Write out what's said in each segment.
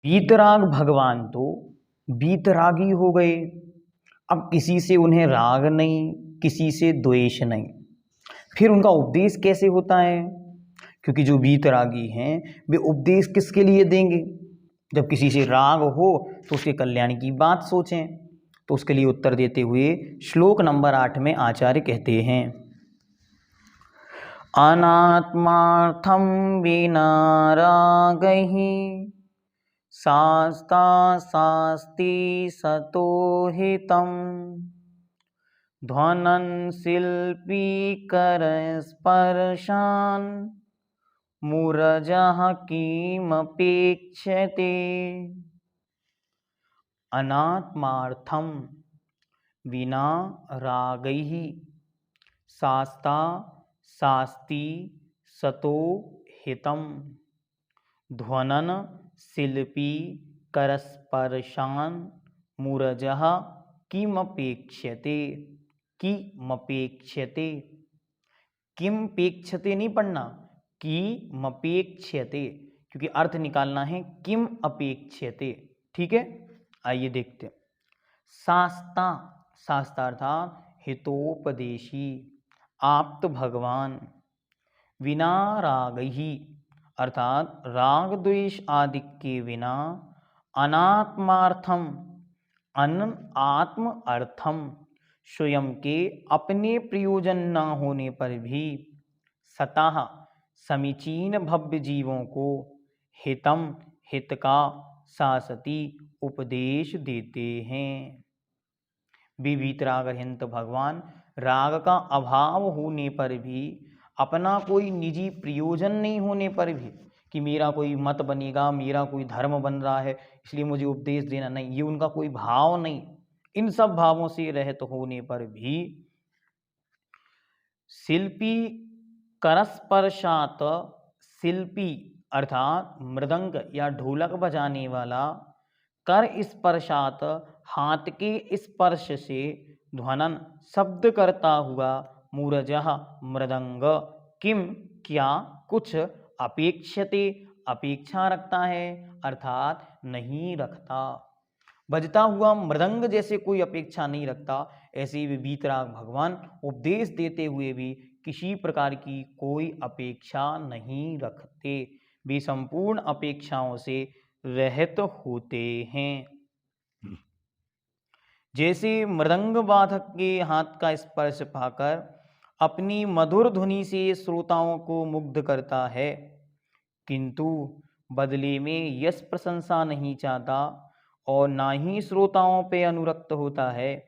वीतराग भगवान तो वीतरागी हो गए। अब किसी से उन्हें राग नहीं, किसी से द्वेष नहीं। फिर उनका उपदेश कैसे होता है? क्योंकि जो वीतरागी हैं वे उपदेश किसके लिए देंगे? जब किसी से राग हो तो उसके कल्याण की बात सोचें। तो उसके लिए उत्तर देते हुए श्लोक नंबर 8 में आचार्य कहते हैं, अनात्मार्थम विना रागहि शास्ता शास्ति सतो हितम ध्वनन शिल्पी कर स्पर्शान मूरजः किमपेक्षते। अनात्मार्थम विना रागैः शास्ता शास्ति सतो हितम ध्वनन शिल्पी करस्पर्शान मूरजः किमपेक्षते। किमपेक्षते, किमपेक्षते नहीं पढ़ना, किमपेक्षते, क्योंकि अर्थ निकालना है किम अपेक्षते। ठीक है, आइए देखते हैं। शास्ता, शास्ता अर्थात हितोपदेशी, आप्त भगवान। विना राग ही अर्थात राग द्वेष आदि के बिना, अनात्मार्थम आत्म अर्थम स्वयं के अपने प्रयोजन न होने पर भी, सतः समीचीन भव्य जीवों को, हितम हित का शासती उपदेश देते हैं। वीतरागहिंत भगवान राग का अभाव होने पर भी, अपना कोई निजी प्रयोजन नहीं होने पर भी, कि मेरा कोई मत बनेगा, मेरा कोई धर्म बन रहा है इसलिए मुझे उपदेश देना, नहीं, ये उनका कोई भाव नहीं। इन सब भावों से रहित होने पर भी शिल्पी करस्पर्शात, शिल्पी अर्थात मृदंग या ढोलक बजाने वाला, कर स्पर्शात हाथ के स्पर्श से, ध्वनन शब्द करता हुआ, मूरजः मृदंग, किम क्या कुछ, अपेक्षते अपेक्षा रखता है अर्थात नहीं रखता। बजता हुआ मृदंग जैसे कोई अपेक्षा नहीं रखता, ऐसे ही वीतराग भगवान उपदेश देते हुए भी किसी प्रकार की कोई अपेक्षा नहीं रखते। वे संपूर्ण अपेक्षाओं से रहित होते हैं। जैसे मृदंग वादक के हाथ का स्पर्श पाकर अपनी मधुर ध्वनि से श्रोताओं को मुग्ध करता है, किंतु बदले में यश प्रशंसा नहीं चाहता और ना ही श्रोताओं पे अनुरक्त होता है,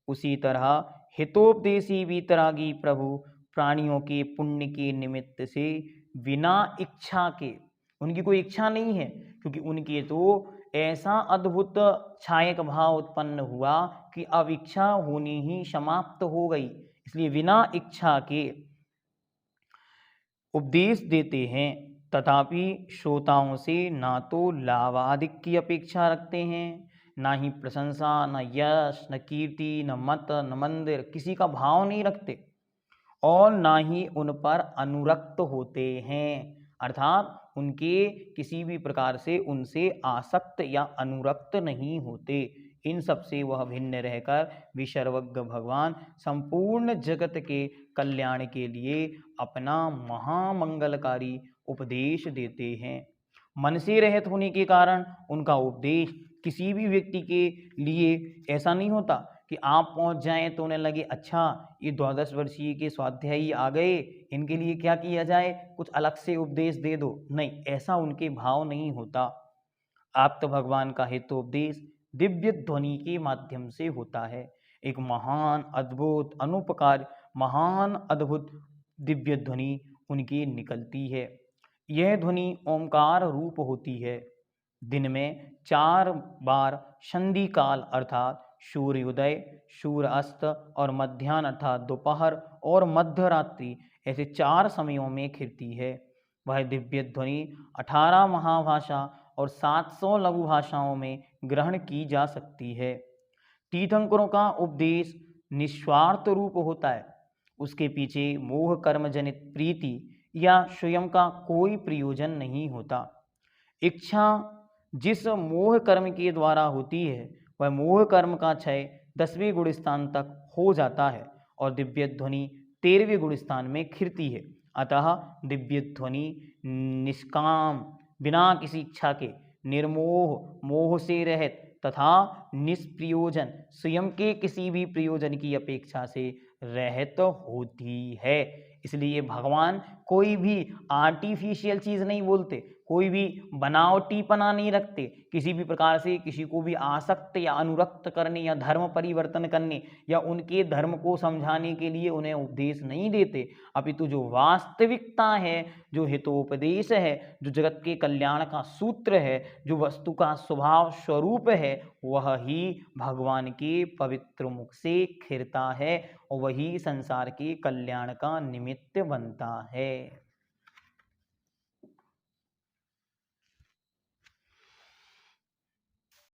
उसी तरह हितोपदेशी वीतरागी प्रभु प्राणियों के पुण्य के निमित्त से बिना इच्छा के, उनकी कोई इच्छा नहीं है, क्योंकि उनके तो ऐसा अद्भुत छायक भाव उत्पन्न हुआ कि अब इच्छा होनी ही समाप्त हो गई, इसलिए बिना इच्छा के उपदेश देते हैं। तथापि श्रोताओं से ना तो लाभाधिक की अपेक्षा रखते हैं, ना ही प्रशंसा, न यश, न कीर्ति, न मत, न मंदिर, किसी का भाव नहीं रखते, और ना ही उन पर अनुरक्त होते हैं, अर्थात उनके किसी भी प्रकार से उनसे आसक्त या अनुरक्त नहीं होते। इन सब से वह भिन्न रहकर विसर्वज्ञ भगवान संपूर्ण जगत के कल्याण के लिए अपना महामंगलकारी उपदेश देते हैं। मन से रहित होने के कारण उनका उपदेश किसी भी व्यक्ति के लिए ऐसा नहीं होता कि आप पहुंच जाएं तो उन्हें लगे अच्छा ये 12 वर्षीय के स्वाध्यायी आ गए, इनके लिए क्या किया जाए, कुछ अलग से उपदेश दे दो, नहीं, ऐसा उनके भाव नहीं होता। आप तो भगवान का हितोपदेश दिव्य ध्वनि के माध्यम से होता है। एक महान अद्भुत अनुपकार, महान अद्भुत दिव्य ध्वनि उनकी निकलती है। यह ध्वनि ओंकार रूप होती है। दिन में 4 बार संधि काल अर्थात सूर्योदय, सूर्य अस्त और मध्याह्न अर्थात दोपहर और मध्य रात्रि, ऐसे 4 समयों में खिलती है। वह दिव्य ध्वनि 18 महाभाषा और 700 लघु भाषाओं में ग्रहण की जा सकती है। तीर्थंकरों का उपदेश निस्वार्थ रूप होता है, उसके पीछे मोह कर्म जनित प्रीति या स्वयं का कोई प्रयोजन नहीं होता। इच्छा जिस मोह कर्म के द्वारा होती है वह मोह कर्म का क्षय 10वें गुण स्थान तक हो जाता है और दिव्य ध्वनि 13वें गुण स्थान में खिरती है। अतः दिव्य ध्वनि निष्काम, बिना किसी इच्छा के, निर्मोह, मोह से रहित तथा निष्प्रयोजन, स्वयं के किसी भी प्रयोजन की अपेक्षा से रहित होती है। इसलिए भगवान कोई भी आर्टिफिशियल चीज नहीं बोलते, कोई भी बनावटीपना नहीं रखते, किसी भी प्रकार से किसी को भी आसक्त या अनुरक्त करने या धर्म परिवर्तन करने या उनके धर्म को समझाने के लिए उन्हें उपदेश नहीं देते, अपितु जो वास्तविकता है, जो हितोपदेश है, जो जगत के कल्याण का सूत्र है, जो वस्तु का स्वभाव स्वरूप है, वह ही भगवान के पवित्र मुख से खिरता है और वही संसार के कल्याण का निमित्त बनता है।